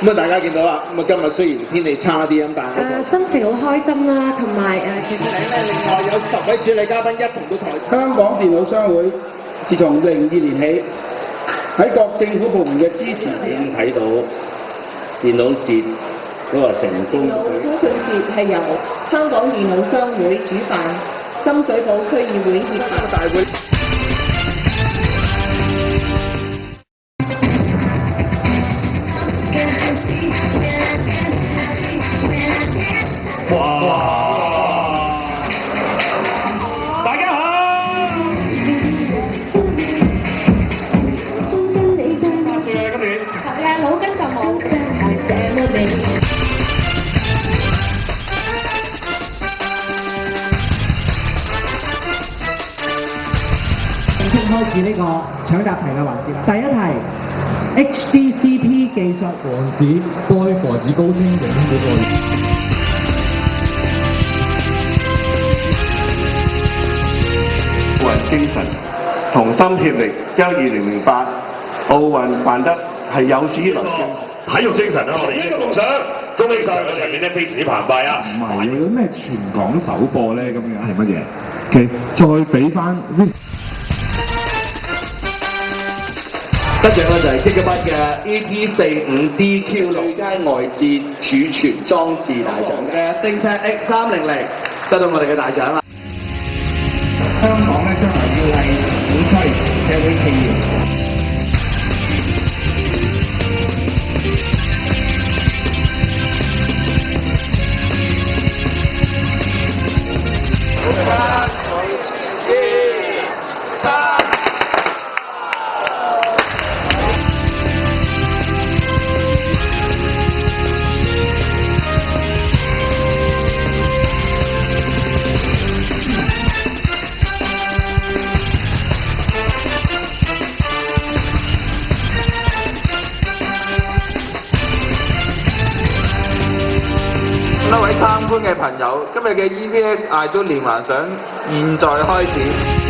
咁啊，大家見到啦，咁啊今日雖然天氣差啲咁，但係心情好開心啦，同埋其實另外有10位主禮嘉賓一同到台。香港電腦商會自從2002年起，喺各政府部門嘅支持已經睇到電腦節嗰個成功。電腦通訊節係由香港電腦商會主辦，深水埗區議會協辦大會。大家好！最後今年係啊，腦筋就冇係這麼美。正式開始呢個搶答題嘅環節啦。第一題 HDCP 技術防止該防止高清影嗰個。奧運精神，同心協力，將2008奧運辦得係有史以來體育精神啊！我哋呢個夢想，恭喜晒！個場面咧非常之澎湃啊！唔係有咩全港首播咧？咁樣係乜嘢？其實再俾翻得獎咧就係 Gigabyte 嘅 EP45DQ 最佳外置儲存裝置大獎嘅 ThinkPad X300，得到我哋嘅大獎啦！香港咧將來要係鼓吹社會企業。各位參觀嘅朋友，今日嘅 EVS 嗌都連環想現在開始。